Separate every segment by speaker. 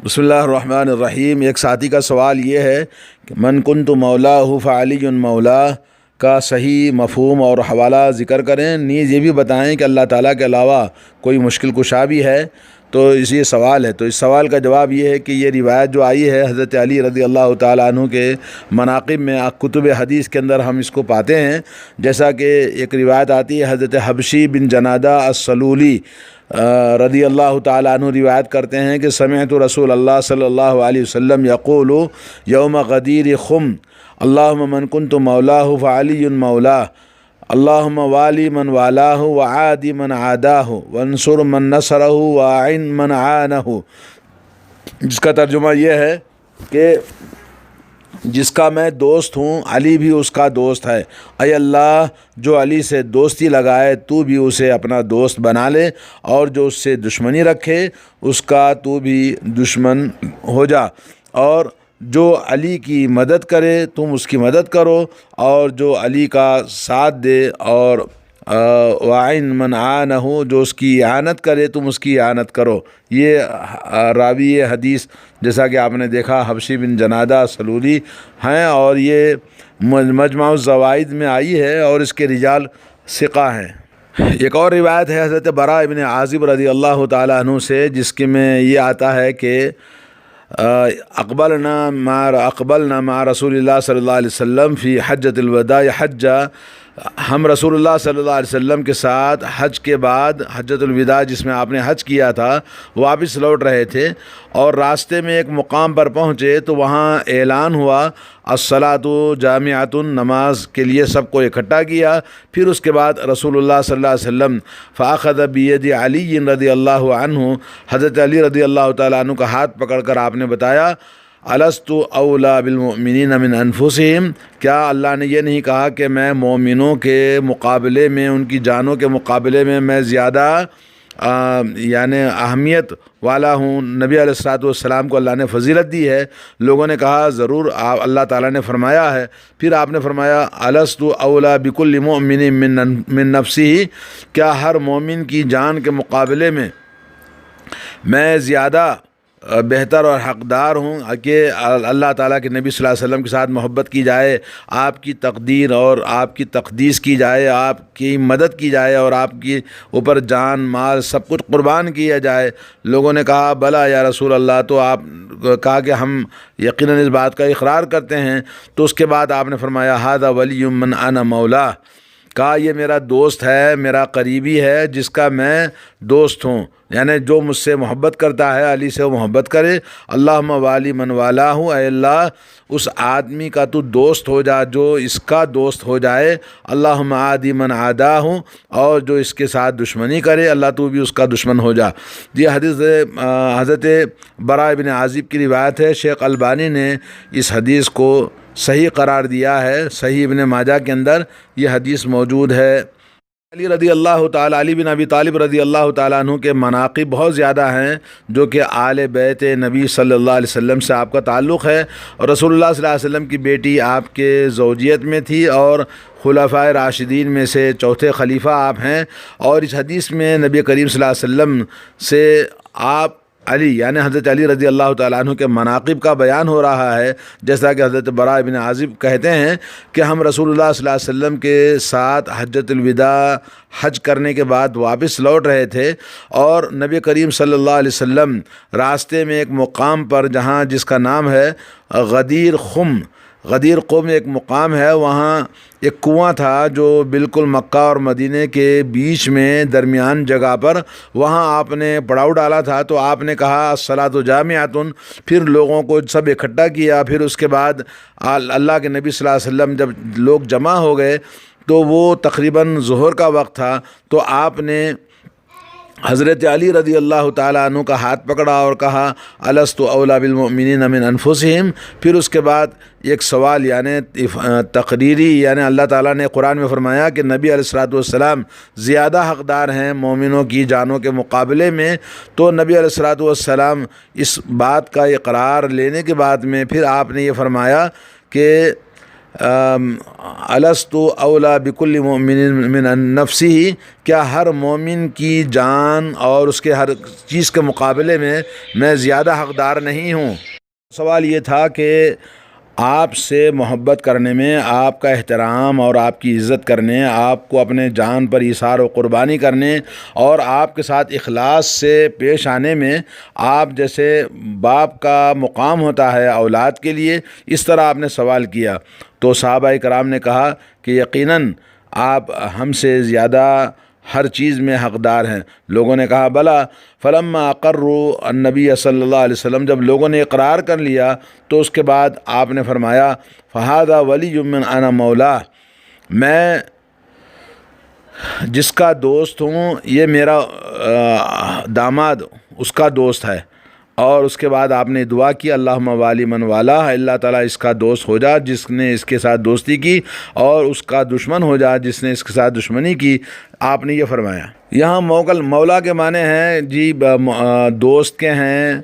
Speaker 1: بسم اللہ الرحمن الرحیم۔ ایک ساتھی کا سوال یہ ہے کہ من کنت مولاہ فعلی مولا کا صحیح مفہوم اور حوالہ ذکر کریں، نیز یہ بھی بتائیں کہ اللہ تعالیٰ کے علاوہ کوئی مشکل کشا بھی ہے۔ تو یہ سوال ہے، تو اس سوال کا جواب یہ ہے کہ یہ روایت جو آئی ہے حضرت علی رضی اللہ تعالیٰ عنہ کے مناقب میں کتب حدیث کے اندر ہم اس کو پاتے ہیں۔ جیسا کہ ایک روایت آتی ہے، حضرت حبشی بن جنادہ السلولی رضی اللہ تعالیٰ عنہ روایت کرتے ہیں کہ سمعت رسول اللہ صلی اللہ علیہ وسلم یقول یوم غدیر خم اللہم من کنت مولاہ فعلی مولا اللہم والی من والاہ وعادی من عاداہ وانصر من نصرہ وعن من عانہ، جس کا ترجمہ یہ ہے کہ جس کا میں دوست ہوں علی بھی اس کا دوست ہے، اے اللہ جو علی سے دوستی لگائے تو بھی اسے اپنا دوست بنا لے، اور جو اس سے دشمنی رکھے اس کا تو بھی دشمن ہو جا، اور جو علی کی مدد کرے تم اس کی مدد کرو، اور جو علی کا ساتھ دے، اور وعن من عانہ جو اس کی اعانت کرے تم اس کی اعانت کرو۔ یہ راوی حدیث جیسا کہ آپ نے دیکھا حبشی بن جنادہ سلولی ہیں، اور یہ مجمع الزوائد میں آئی ہے اور اس کے رجال ثقہ ہیں۔ ایک اور روایت ہے حضرت براء ابن عازب رضی اللہ تعالیٰ عنہ سے، جس کے میں یہ آتا ہے کہ اقبلنا مع رسول اللہ صلی اللہ علیہ وسلم فی حجۃ الوداع حجہ، ہم رسول اللہ صلی اللہ علیہ وسلم کے ساتھ حج کے بعد حجۃ الوداع جس میں آپ نے حج کیا تھا واپس لوٹ رہے تھے، اور راستے میں ایک مقام پر پہنچے تو وہاں اعلان ہوا الصلاۃ جامعۃ، نماز کے لیے سب کو اکٹھا کیا۔ پھر اس کے بعد رسول اللہ صلی اللہ علیہ وسلم فاخذ بید علی رضی اللہ عنہ، حضرت علی رضی اللہ تعالیٰ عنہ کا ہاتھ پکڑ کر آپ نے بتایا الست اولا بالمؤمنین من انفسہم، کیا اللہ نے یہ نہیں کہا کہ میں مومنوں کے مقابلے میں، ان کی جانوں کے مقابلے میں زیادہ یعنی اہمیت والا ہوں؟ نبی علیہ الصلوۃ والسلام کو اللہ نے فضیلت دی ہے۔ لوگوں نے کہا ضرور اللہ تعالیٰ نے فرمایا ہے۔ پھر آپ نے فرمایا الست اولا بکل مؤمن من نفسہ، کیا ہر مومن کی جان کے مقابلے میں زیادہ بہتر اور حقدار ہوں کہ اللہ تعالیٰ کے نبی صلی اللہ علیہ وسلم کے ساتھ محبت کی جائے، آپ کی تقدیر اور آپ کی تقدیس کی جائے، آپ کی مدد کی جائے، اور آپ کی اوپر جان مال سب کچھ قربان کیا جائے؟ لوگوں نے کہا بلا یا رسول اللہ، تو آپ کہا کہ ہم یقیناً اس بات کا اقرار کرتے ہیں۔ تو اس کے بعد آپ نے فرمایا ھذا ولی من انا مولا، کہا یہ میرا دوست ہے، میرا قریبی ہے جس کا میں دوست ہوں، یعنی جو مجھ سے محبت کرتا ہے علی سے وہ محبت کرے۔ اللہم والی من والاہ، اے اللہ اس آدمی کا تو دوست ہو جا جو اس کا دوست ہو جائے۔ اللہم عادی من عاداہ، اور جو اس کے ساتھ دشمنی کرے اللہ تو بھی اس کا دشمن ہو جا۔ یہ حدیث حضرت براء ابن عازب کی روایت ہے۔ شیخ البانی نے اس حدیث کو صحیح قرار دیا ہے، صحیح ابن ماجہ کے اندر یہ حدیث موجود ہے۔ علی رضی اللہ تعالیٰ، علی بن ابی طالب رضی اللہ تعالیٰ عنہ کے مناقب بہت زیادہ ہیں، جو کہ آل بیت نبی صلی اللہ علیہ وسلم سے آپ کا تعلق ہے، اور رسول اللہ صلی اللہ علیہ وسلم کی بیٹی آپ کے زوجیت میں تھی، اور خلفائے راشدین میں سے چوتھے خلیفہ آپ ہیں۔ اور اس حدیث میں نبی کریم صلی اللہ علیہ وسلم سے آپ علی یعنی حضرت علی رضی اللہ تعالیٰ عنہ کے مناقب کا بیان ہو رہا ہے، جیسا کہ حضرت براء بن عازب کہتے ہیں کہ ہم رسول اللہ صلی اللہ علیہ وسلم کے ساتھ حجۃ الوداع حج کرنے کے بعد واپس لوٹ رہے تھے، اور نبی کریم صلی اللہ علیہ وسلم راستے میں ایک مقام پر جس کا نام ہے غدیر قوم ایک مقام ہے، وہاں ایک کنواں تھا جو بالکل مکہ اور مدینے کے بیچ میں درمیان جگہ پر، وہاں آپ نے پڑاؤ ڈالا تھا۔ تو آپ نے کہا الصلاۃ جامعۃ، پھر لوگوں کو سب اکٹھا کیا۔ پھر اس کے بعد اللہ کے نبی صلی اللہ علیہ وسلم جب لوگ جمع ہو گئے تو وہ تقریباً ظہر کا وقت تھا، تو آپ نے حضرت علی رضی اللہ تعالیٰ عنہ کا ہاتھ پکڑا اور کہا الست اولا بالمؤمنین من انفسہم۔ پھر اس کے بعد ایک سوال یعنی تقریری، یعنی اللہ تعالیٰ نے قرآن میں فرمایا کہ نبی علیہ الصلوۃ والسلام زیادہ حقدار ہیں مومنوں کی جانوں کے مقابلے میں، تو نبی علیہ الصلوۃ والسلام اس بات کا اقرار لینے کے بعد میں پھر آپ نے یہ فرمایا کہ الستُ اولا بکل مؤمن من نفسی، کیا ہر مومن کی جان اور اس کے ہر چیز کے مقابلے میں زیادہ حقدار نہیں ہوں؟ سوال یہ تھا کہ آپ سے محبت کرنے میں، آپ کا احترام اور آپ کی عزت کرنے، آپ کو اپنے جان پر ایثار و قربانی کرنے اور آپ کے ساتھ اخلاص سے پیش آنے میں آپ جیسے باپ کا مقام ہوتا ہے اولاد کے لیے، اس طرح آپ نے سوال کیا تو صحابہ کرام نے کہا کہ یقیناً آپ ہم سے زیادہ ہر چیز میں حقدار ہیں۔ لوگوں نے کہا بلا، فلما اقروا النبی صلی اللہ علیہ وسلم، جب لوگوں نے اقرار کر لیا تو اس کے بعد آپ نے فرمایا فہذا ولی من انا مولا، میں جس کا دوست ہوں یہ میرا داماد اس کا دوست ہے۔ اور اس کے بعد آپ نے دعا کی اللہم والی من والا، اللہ تعالیٰ اس کا دوست ہو جا جس نے اس کے ساتھ دوستی کی، اور اس کا دشمن ہو جا جس نے اس کے ساتھ دشمنی کی۔ آپ نے یہ فرمایا۔ یہاں مولا کے معنی ہیں جی دوست کے ہیں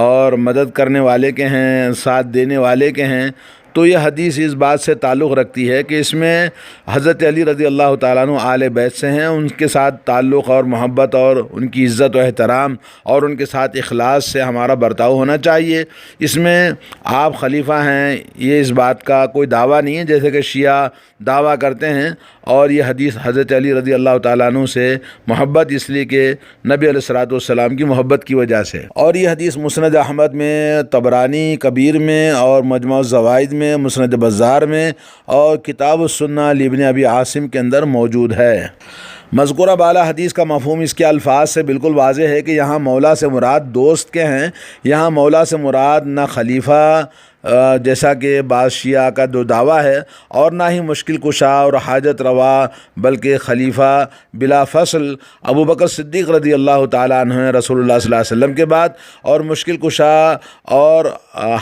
Speaker 1: اور مدد کرنے والے کے ہیں، ساتھ دینے والے کے ہیں۔ تو یہ حدیث اس بات سے تعلق رکھتی ہے کہ اس میں حضرت علی رضی اللہ تعالیٰ عنہ آل بیت سے ہیں، ان کے ساتھ تعلق اور محبت اور ان کی عزت و احترام اور ان کے ساتھ اخلاص سے ہمارا برتاؤ ہونا چاہیے۔ اس میں آپ خلیفہ ہیں یہ اس بات کا کوئی دعویٰ نہیں ہے جیسے کہ شیعہ دعویٰ کرتے ہیں، اور یہ حدیث حضرت علی رضی اللہ تعالیٰ عنہ سے محبت اس لیے کہ نبی علیہ الصلوۃ والسلام کی محبت کی وجہ سے۔ اور یہ حدیث مسند احمد میں، طبرانی کبیر میں اور مجموع الزوائد میں، مسند بزار میں اور کتاب السنہ لابن ابی عاصم کے اندر موجود ہے۔ مذکورہ بالا حدیث کا مفہوم اس کے الفاظ سے بالکل واضح ہے کہ یہاں مولا سے مراد دوست کے ہیں، یہاں مولا سے مراد نہ خلیفہ جیسا کہ بعض شیعہ کا جو دعویٰ ہے، اور نہ ہی مشکل کشا اور حاجت روا، بلکہ خلیفہ بلا فصل ابو بکر صدیق رضی اللہ تعالیٰ عنہ ہیں رسول اللہ صلی اللہ علیہ وسلم کے بعد، اور مشکل کشا اور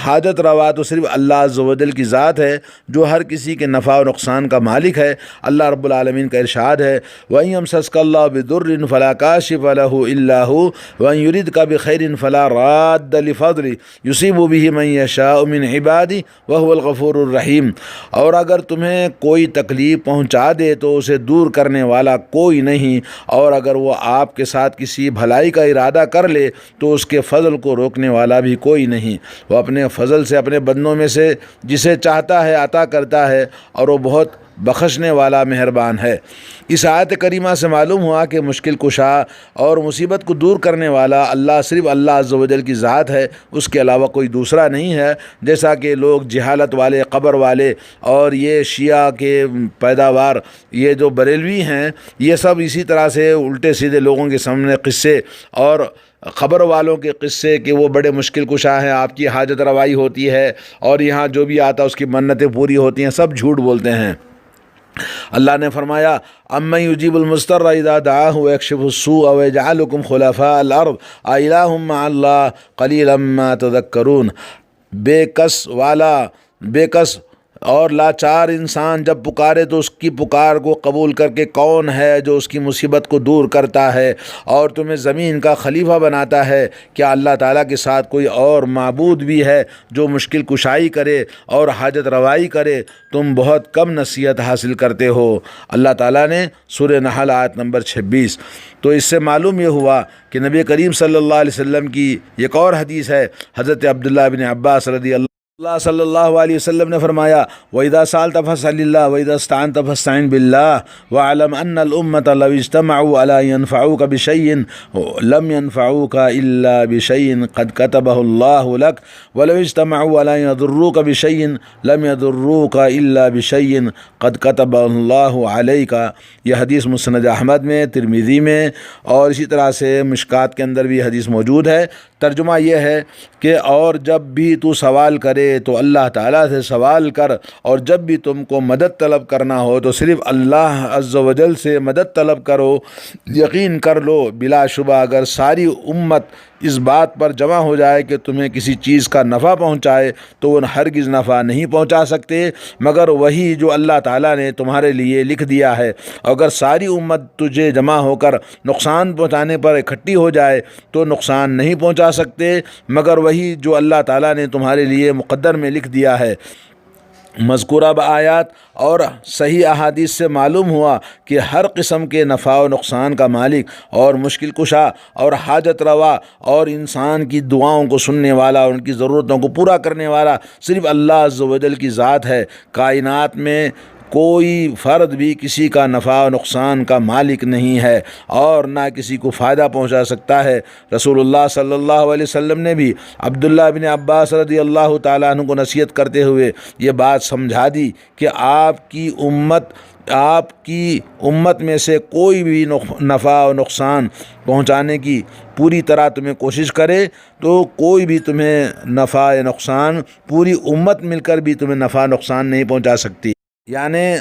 Speaker 1: حاجت روا تو صرف اللہ عز و جل کی ذات ہے جو ہر کسی کے نفع و نقصان کا مالک ہے۔ اللہ رب العالمین کا ارشاد ہے وَإِن يَمْسَسْكَ اللَّهُ بِضُرٍّ فَلَا كَاشِفَ لَهُ إِلَّا هُوَ وَإِن يُرِدْكَ بِخَيْرٍ فَلَا رَادَّ لِفَضْلِهِ يُصِيبُ بِهِ مَن يَشَاءُ مِنْ عبادی وهو الغفور الرحیم، اور اگر تمہیں کوئی تکلیف پہنچا دے تو اسے دور کرنے والا کوئی نہیں، اور اگر وہ آپ کے ساتھ کسی بھلائی کا ارادہ کر لے تو اس کے فضل کو روکنے والا بھی کوئی نہیں۔ وہ اپنے فضل سے اپنے بندوں میں سے جسے چاہتا ہے عطا کرتا ہے، اور وہ بہت بخشنے والا مہربان ہے۔ اس آیت کریمہ سے معلوم ہوا کہ مشکل کشا اور مصیبت کو دور کرنے والا اللہ صرف اللہ عز و جل کی ذات ہے، اس کے علاوہ کوئی دوسرا نہیں ہے، جیسا کہ لوگ جہالت والے، قبر والے اور یہ شیعہ کے پیداوار یہ جو بریلوی ہیں، یہ سب اسی طرح سے الٹے سیدھے لوگوں کے سامنے قصے اور خبر والوں کے قصے کہ وہ بڑے مشکل کشا ہیں، آپ کی حاجت روائی ہوتی ہے اور یہاں جو بھی آتا اس کی منتیں پوری ہوتی ہیں، سب جھوٹ بولتے ہیں۔ اللہ نے فرمایا اَمَّن يُجِيبُ الْمُضْطَرَّ إِذَا دَعَاهُ وَيَكْشِفُ السُّوءَ وَيَجْعَلُكُمْ خُلَفَاءَ الْأَرْضِ أَإِلَٰهٌ مَّعَ اللَّهِ قَلِيلًا مَّا تَذَكَّرُونَ، بے کس اور لاچار انسان جب پکارے تو اس کی پکار کو قبول کر کے کون ہے جو اس کی مصیبت کو دور کرتا ہے اور تمہیں زمین کا خلیفہ بناتا ہے؟ کیا اللہ تعالیٰ کے ساتھ کوئی اور معبود بھی ہے جو مشکل کشائی کرے اور حاجت روائی کرے؟ تم بہت کم نصیحت حاصل کرتے ہو۔ اللہ تعالیٰ نے سورہ نحل آیت نمبر 26۔ تو اس سے معلوم یہ ہوا کہ نبی کریم صلی اللہ علیہ وسلم کی ایک اور حدیث ہے، حضرت عبداللہ بن عباس رضی اللہ صلی اللہ علیہ وسلم نے فرمایا وَإِذَا سَأَلْتَ فَاسْأَلِ اللَّهَ وَإِذَا اسْتَعَنْتَ فَاسْتَعِنْ بِاللَّهِ وَاعْلَمْ أَنَّ الْأُمَّةَ لَوِ اجْتَمَعُوا عَلَىٰ أَن يَنفَعُوكَ بِشَيْءٍ لَمْ يَنفَعُوكَ إِلَّا بِشَيْءٍ قَدْ كَتَبَهُ اللَّهُ لَكَ وَلَوِ اجْتَمَعُوا عَلَىٰ أَن يَضُرُّوكَ بِشَيْءٍ لَمْ يَضُرُّوكَ إِلَّا بِشَيْءٍ قَدْ كَتَبَهُ اللَّهُ عَلَيْكَ۔ یہ حدیث مسند احمد میں، ترمذی میں اور اسی طرح سے مشکات کے اندر بھی حدیث موجود ہے۔ ترجمہ یہ ہے کہ اور جب بھی تو سوال کرے تو اللہ تعالیٰ سے سوال کر، اور جب بھی تم کو مدد طلب کرنا ہو تو صرف اللہ عز و جل سے مدد طلب کرو۔ یقین کر لو بلا شبہ اگر ساری امت اس بات پر جمع ہو جائے کہ تمہیں کسی چیز کا نفع پہنچائے تو وہ ہرگز نفع نہیں پہنچا سکتے مگر وہی جو اللہ تعالیٰ نے تمہارے لیے لکھ دیا ہے۔ اگر ساری امت تجھے جمع ہو کر نقصان پہنچانے پر اکٹھی ہو جائے تو نقصان نہیں پہنچا سکتے مگر وہی جو اللہ تعالیٰ نے تمہارے لیے مقدر میں لکھ دیا ہے۔ مذکورہ بآیات اور صحیح احادیث سے معلوم ہوا کہ ہر قسم کے نفع و نقصان کا مالک اور مشکل کشا اور حاجت روا اور انسان کی دعاؤں کو سننے والا اور ان کی ضرورتوں کو پورا کرنے والا صرف اللہ عز و جل کی ذات ہے۔ کائنات میں کوئی فرد بھی کسی کا نفع و نقصان کا مالک نہیں ہے اور نہ کسی کو فائدہ پہنچا سکتا ہے۔ رسول اللہ صلی اللہ علیہ وسلم نے بھی عبداللہ بن عباس رضی اللہ تعالیٰ عنہ کو نصیحت کرتے ہوئے یہ بات سمجھا دی کہ آپ کی امت میں سے کوئی بھی نفع و نقصان پہنچانے کی پوری طرح تمہیں کوشش کرے تو کوئی بھی تمہیں نفع یا نقصان، پوری امت مل کر بھی تمہیں نفع نقصان نہیں پہنچا سکتی۔ یعنی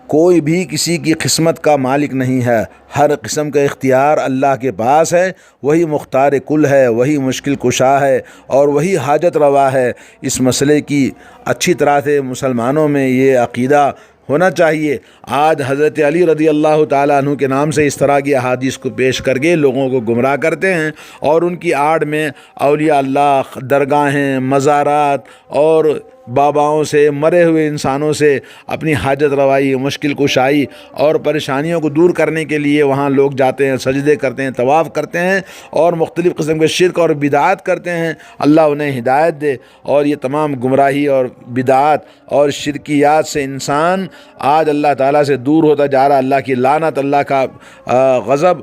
Speaker 1: کوئی بھی کسی کی قسمت کا مالک نہیں ہے، ہر قسم کا اختیار اللہ کے پاس ہے، وہی مختار کل ہے، وہی مشکل کشا ہے اور وہی حاجت روا ہے۔ اس مسئلے کی اچھی طرح سے مسلمانوں میں یہ عقیدہ ہونا چاہیے۔ آج حضرت علی رضی اللہ تعالیٰ عنہ کے نام سے اس طرح کی احادیث کو پیش کر کے لوگوں کو گمراہ کرتے ہیں اور ان کی آڑ میں اولیاء اللہ، درگاہیں، مزارات اور باباؤں سے، مرے ہوئے انسانوں سے اپنی حاجت روائی، مشکل کشائی اور پریشانیوں کو دور کرنے کے لیے وہاں لوگ جاتے ہیں، سجدے کرتے ہیں، طواف کرتے ہیں اور مختلف قسم کے شرک اور بدعات کرتے ہیں۔ اللہ انہیں ہدایت دے۔ اور یہ تمام گمراہی اور بدعات اور شرکیات سے انسان آج اللہ تعالیٰ سے دور ہوتا جا رہا۔ اللہ کی لعنت، اللہ کا غضب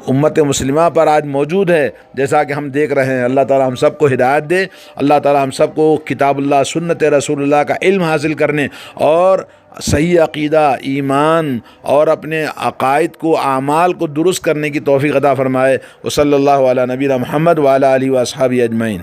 Speaker 1: امت مسلمہ پر آج موجود ہے، جیسا کہ ہم دیکھ رہے ہیں۔ اللہ تعالیٰ ہم سب کو ہدایت دے۔ اللہ تعالیٰ ہم سب کو کتاب اللہ، سنت رسول اللہ کا علم حاصل کرنے اور صحیح عقیدہ، ایمان اور اپنے عقائد کو، اعمال کو درست کرنے کی توفیق عطا فرمائے۔ وصلی اللہ علی نبینا محمد وعلی آلہ واصحابہ اجمعین۔